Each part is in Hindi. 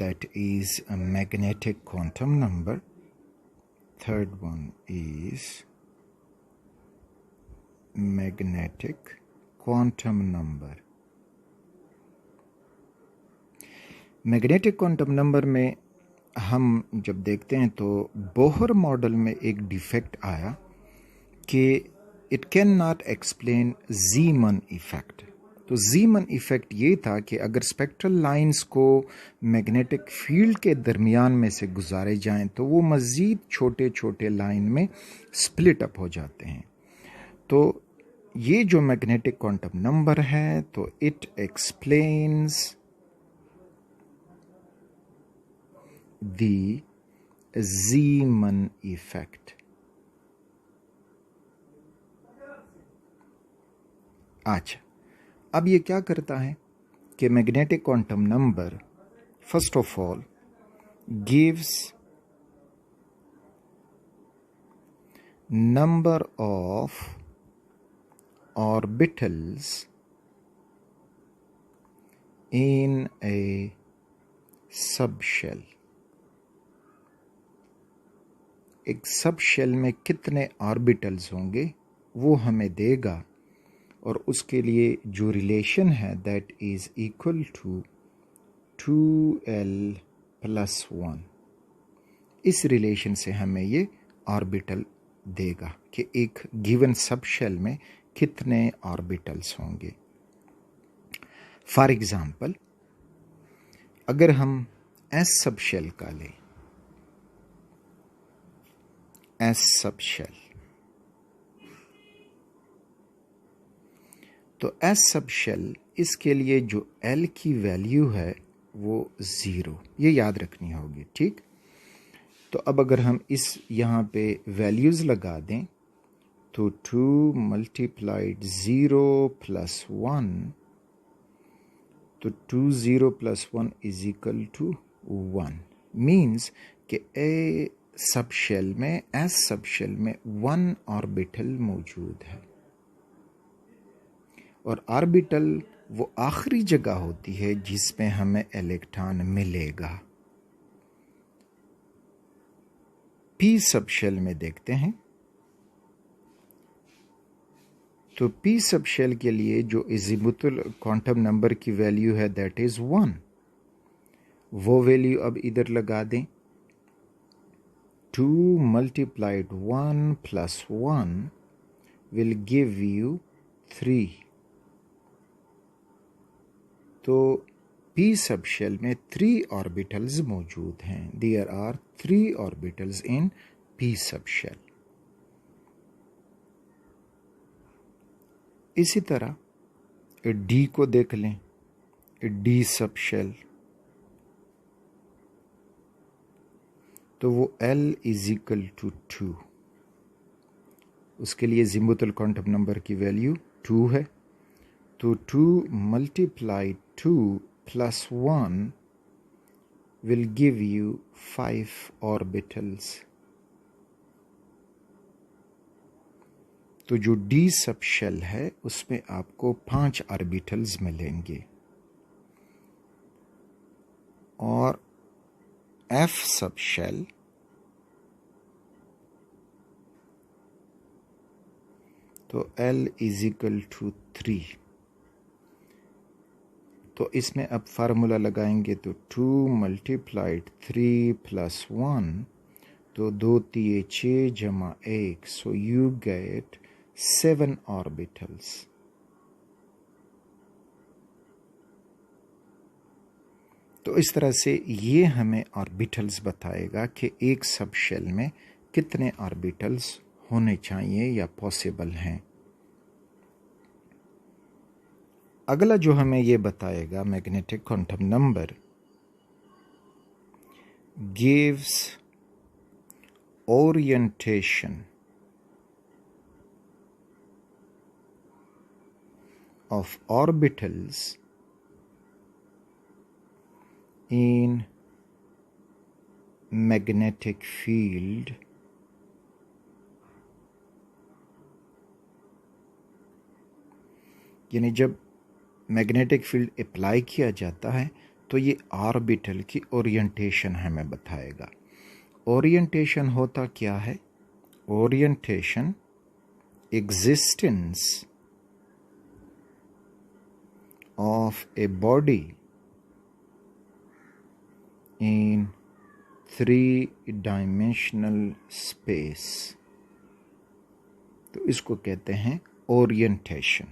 that is a magnetic quantum number. Third one is magnetic quantum number. Magnetic quantum number में हम जब देखते हैं तो बोहर मॉडल में एक डिफेक्ट आया कि it can not explain Zeeman effect. तो ज़ीमन इफ़ेक्ट ये था कि अगर स्पेक्ट्रल लाइंस को मैग्नेटिक फील्ड के दरमियान में से गुजारे जाएं तो वो मज़ीद छोटे छोटे लाइन में स्प्लिट अप हो जाते हैं। तो ये जो मैग्नेटिक क्वांटम नंबर है तो it explains the Zeeman effect. अच्छा, अब ये क्या करता है कि magnetic quantum number first of all gives number of orbitals in A subshell. एक सब शेल में कितने ऑर्बिटल्स होंगे वो हमें देगा और उसके लिए जो रिलेशन है that is equal to 2l+1। इस रिलेशन से हमें ये ऑर्बिटल देगा कि एक गिवन सब शेल में कितने ऑर्बिटल्स होंगे। फॉर एग्जाम्पल, अगर हम एस सब शेल का लें, एस सब शेल, तो एस सब शेल इसके लिए जो एल की वैल्यू है वो 0, ये याद रखनी होगी, ठीक। तो अब अगर हम इस यहाँ पे वैल्यूज़ लगा दें तो 2 × 0 + 1, तो 2 0 + 1 = 1 मीन्स कि ए सब शेल में, एस सब शेल में 1 ऑर्बिटल मौजूद है और ऑर्बिटल वो आखिरी जगह होती है जिसमें हमें इलेक्ट्रॉन मिलेगा। पी सब शेल में देखते हैं तो पी सब शेल के लिए जो अज़ीमुथल क्वांटम नंबर की वैल्यू है दैट इज 1, वो वैल्यू अब इधर लगा दें। 2 × 1 + 1 will give you 3। तो p सब शेल में 3 ऑर्बिटल्स मौजूद हैं। There are 3 orbitals in p sub shell. इसी तरह d को देख लें, d सब शेल, तो वो l = 2। उसके लिए अज़ीमुथल क्वांटम नंबर की वैल्यू 2 है, तो 2 × 2 + 1 will give you 5 ऑर्बिटल्स। तो जो d सब शेल है उसमें आपको 5 ऑर्बिटल्स मिलेंगे और f सब शेल, तो l = 3। तो इसमें अब फार्मूला लगाएंगे तो 2 × 3 + 1, तो 2 × 6 + 1, so you get 7 ऑर्बिटल्स। तो इस तरह से ये हमें ऑर्बिटल्स बताएगा कि एक सब शेल में कितने ऑर्बिटल्स होने चाहिए या पॉसिबल हैं। अगला जो हमें ये बताएगा magnetic quantum number gives orientation of orbitals in magnetic field यानी जब मैग्नेटिक फील्ड अप्लाई किया जाता है तो ये ऑर्बिटल की ओरिएंटेशन हमें बताएगा। ओरिएंटेशन होता क्या है? Orientation existence of a body in three-dimensional space, तो इसको कहते हैं ओरिएंटेशन।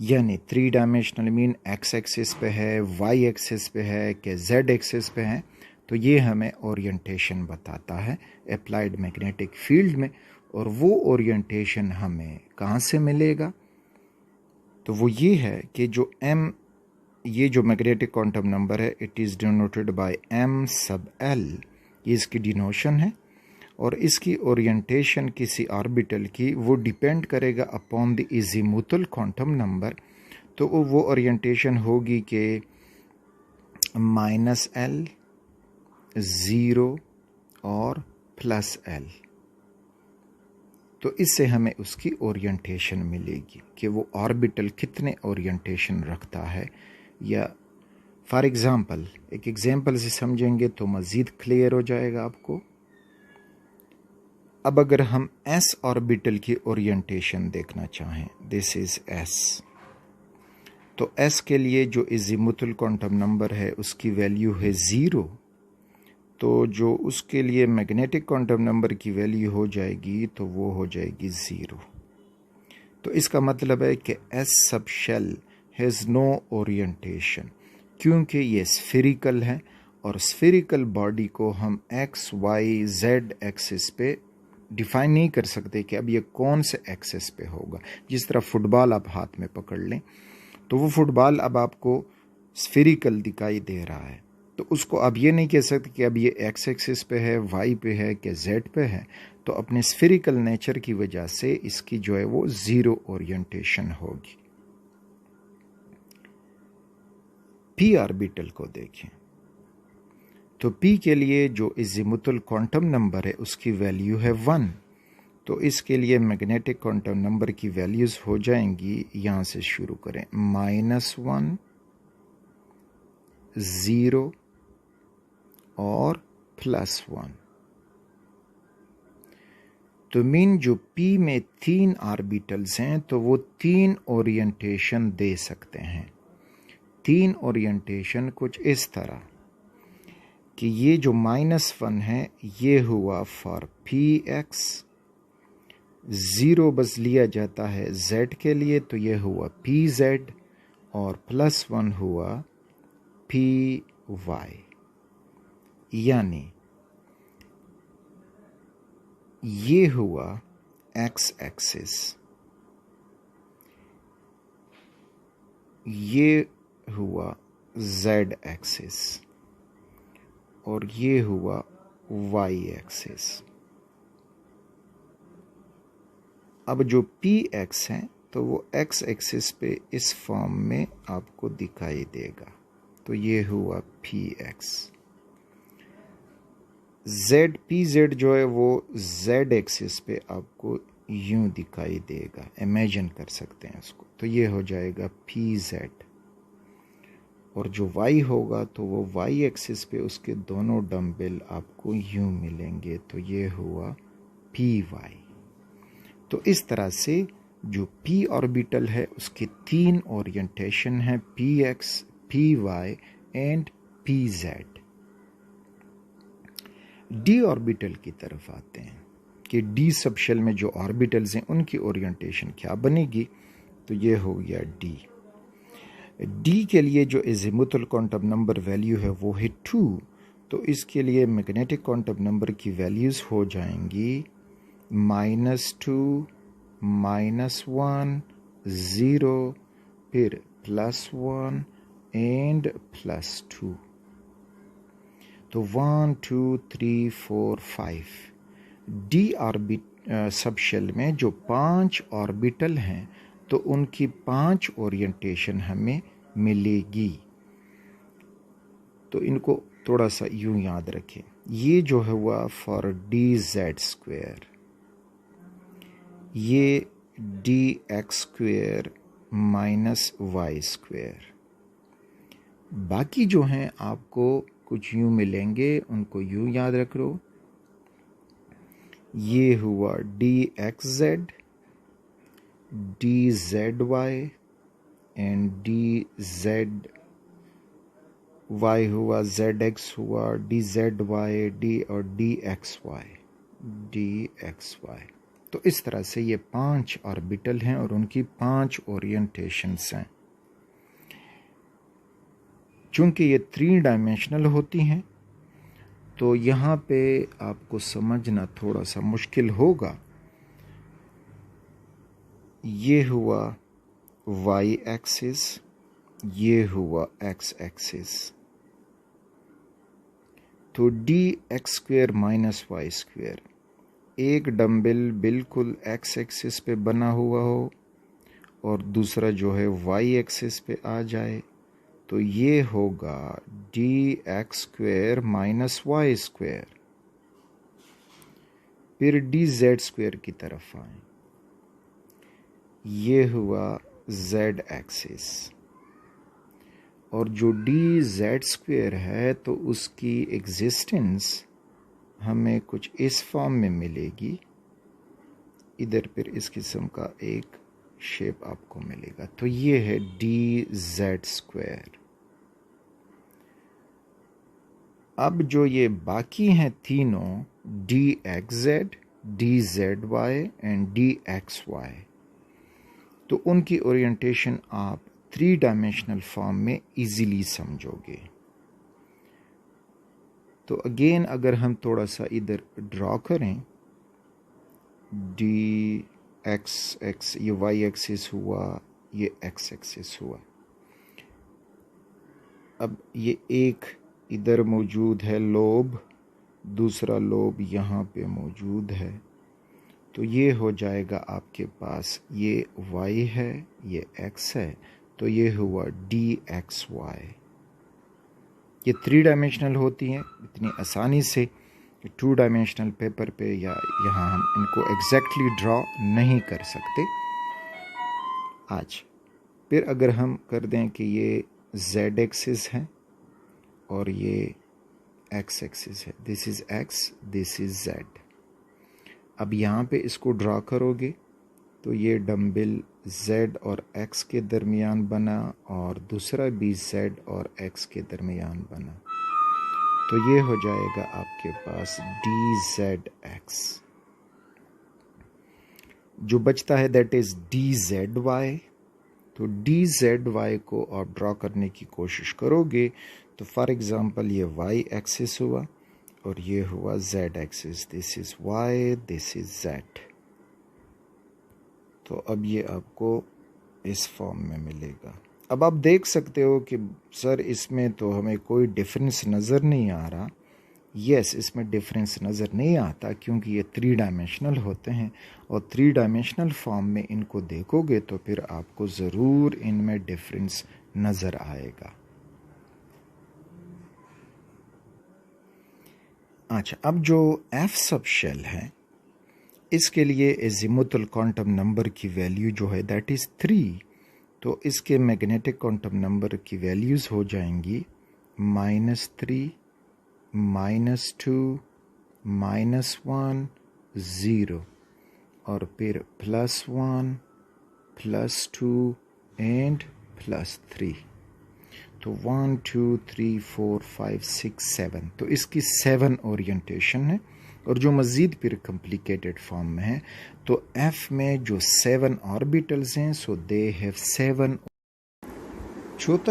यानी 3 डायमेंशनल मीन एक्स एक्सिस पे है, वाई एक्सिस पे है कि जेड एक्सिस पे है, तो ये हमें ओरिएंटेशन बताता है अप्लाइड मैग्नेटिक फील्ड में। और वो ओरिएंटेशन हमें कहाँ से मिलेगा? तो वो ये है कि जो m, ये जो मैग्नेटिक क्वांटम नंबर है, it is denoted by m सब l, ये इसकी डिनोशन है। और इसकी ओरिएंटेशन किसी ऑर्बिटल की वो डिपेंड करेगा अपॉन द इजीमुथल क्वांटम नंबर। तो वो ओरिएंटेशन होगी कि -l, 0 और +l। तो इससे हमें उसकी ओरिएंटेशन मिलेगी कि वो ऑर्बिटल कितने ओरिएंटेशन रखता है। या फॉर एग्ज़ाम्पल, एक एग्जाम्पल से समझेंगे तो मज़ीद क्लियर हो जाएगा आपको। अब अगर हम s ऑर्बिटल की ओरिएंटेशन देखना चाहें, दिस इज़ s, तो s के लिए जो इज़ीमुथल क्वांटम नंबर है उसकी वैल्यू है 0। तो जो उसके लिए मैग्नेटिक क्वांटम नंबर की वैल्यू हो जाएगी तो वो हो जाएगी 0। तो इसका मतलब है कि S सब शेल हैज़ नो ओरिएंटेशन, क्योंकि ये स्फेरिकल है और स्फेरिकल बॉडी को हम x, y, z एक्सिस पे डिफाइन नहीं कर सकते कि अब ये कौन से एक्सिस पे होगा। जिस तरह फुटबॉल आप हाथ में पकड़ लें तो वो फुटबॉल अब आपको स्फेरिकल दिखाई दे रहा है, तो उसको आप ये नहीं कह सकते कि अब ये एक्स एक्सिस पे है, वाई पे है कि जेड पे है। तो अपने स्फेरिकल नेचर की वजह से इसकी जो है वो 0 ओरिएंटेशन होगी। पी ऑर्बिटल को देखें, तो पी के लिए जो इज़ीमुथल क्वांटम नंबर है उसकी वैल्यू है 1। तो इसके लिए मैग्नेटिक क्वांटम नंबर की वैल्यूज़ हो जाएंगी, यहाँ से शुरू करें, -1, 0 और +1। तो मीन जो P में 3 ऑर्बिटल्स हैं तो वो 3 ओरिएंटेशन दे सकते हैं। 3 ओरिएंटेशन कुछ इस तरह कि ये जो -1 है ये हुआ फॉर Px, 0 बस लिया जाता है Z के लिए तो ये हुआ Pz, और +1 हुआ Py। यानी ये हुआ x एक्सिस, ये हुआ z एक्सिस और ये हुआ y एक्सिस। अब जो px है तो वो x एक्सिस पे इस फॉर्म में आपको दिखाई देगा, तो ये हुआ px। pz जो है वो z एक्सिस पे आपको यूं दिखाई देगा, इमेजिन कर सकते हैं उसको, तो ये हो जाएगा pz। और जो y होगा तो वो y एक्सिस पे उसके दोनों डम्बल आपको यूं मिलेंगे, तो ये हुआ py। तो इस तरह से जो p ऑर्बिटल है उसके 3 ओरिएंटेशन हैं, px, py and pz। D orbital की तरफ आते हैं कि डी सबशेल में जो ऑर्बिटल्स हैं उनकी ओरिएंटेशन क्या बनेगी। तो ये हो गया डी। डी के लिए जो इज़ीमुथल क्वांटम नंबर वैल्यू है वो है 2। तो इसके लिए मैग्नेटिक क्वांटम नंबर की वैल्यूज़ हो जाएंगी -2, -1, 0, फिर +1 एंड +2। तो 1, 2, 3, 4, 5 डी सबशेल में जो 5 ऑर्बिटल हैं तो उनकी 5 ओरिएंटेशन हमें मिलेगी। तो इनको थोड़ा सा यूं याद रखें, ये जो है हुआ फॉर dz², ये dx² - y², बाकी जो हैं आपको कुछ यूं मिलेंगे, उनको यूं याद रख लो। ये हुआ dxz, dzy एंड dzy हुआ, zx हुआ, dzy, d और dxy। तो इस तरह से ये 5 ऑर्बिटल हैं और उनकी 5 ओरिएंटेशंस हैं। चूंकि ये 3 डायमेंशनल होती हैं तो यहाँ पे आपको समझना थोड़ा सा मुश्किल होगा। ये हुआ y एक्सिस, ये हुआ x एक्सिस। तो dx² माइनस y², एक डंबल बिल्कुल x एक्सिस पे बना हुआ हो और दूसरा जो है y एक्सिस पे आ जाए, तो ये होगा dx² माइनस y²। फिर dz² की तरफ आए, ये हुआ z एक्सिस। और जो dz² है तो उसकी एग्जिस्टेंस हमें कुछ इस फॉर्म में मिलेगी। इधर फिर इस किस्म का एक शेप आपको मिलेगा। तो ये है dz²। अब जो ये बाकी हैं तीनों, dxz, dzy एंड dxy, तो उनकी ओरिएंटेशन आप 3 डायमेंशनल फॉर्म में इजीली समझोगे। तो अगेन अगर हम थोड़ा सा इधर ड्रॉ करें, dx, ये y एक्सिस हुआ, ये x एक्सिस हुआ। अब ये एक इधर मौजूद है लोब, दूसरा लोब यहाँ पे मौजूद है। तो ये हो जाएगा आपके पास, ये y है, ये x है, तो ये हुआ dxy। ये 3 डायमेंशनल होती हैं। इतनी आसानी से 2 डायमेंशनल पेपर पे या यहाँ हम इनको एग्जैक्टली ड्रॉ नहीं कर सकते आज। फिर अगर हम कर दें कि ये z एक्सिस है और ये x एक्सिस है, this is x, this is z। अब यहाँ पे इसको ड्रॉ करोगे तो ये डंबल z और x के दरमियान बना और दूसरा भी z और x के दरमियान बना। तो ये हो जाएगा आपके पास dzx। जो बचता है दैट इज़ dzy। तो dzy को आप ड्रॉ करने की कोशिश करोगे तो फॉर एग्ज़ाम्पल ये y एक्सिस हुआ और ये हुआ z axis. This is y, this is z। तो अब ये आपको इस फॉर्म में मिलेगा। अब आप देख सकते हो कि सर इसमें तो हमें कोई डिफरेंस नज़र नहीं आ रहा। यस, इसमें डिफरेंस नज़र नहीं आता क्योंकि ये 3 डायमेंशनल होते हैं और 3 डायमेंशनल फॉर्म में इनको देखोगे तो फिर आपको ज़रूर इनमें डिफरेंस नज़र आएगा। अच्छा, अब जो एफ सब शेल है इसके लिए एजिमुथल क्वांटम नंबर की वैल्यू जो है दैट इज़ 3। तो इसके मैग्नेटिक क्वांटम नंबर की वैल्यूज़ हो जाएंगी -3, -2, -1, 0 और फिर +1, +2 एंड +3। तो 1 2 3 4 5 6 7। तो इसकी 7 ओरिएंटेशन है और जो मज़ीद फिर कॉम्प्लिकेटेड फॉर्म में है तो F में जो 7 ऑर्बिटल्स हैं सो दे हैव 7। छोटा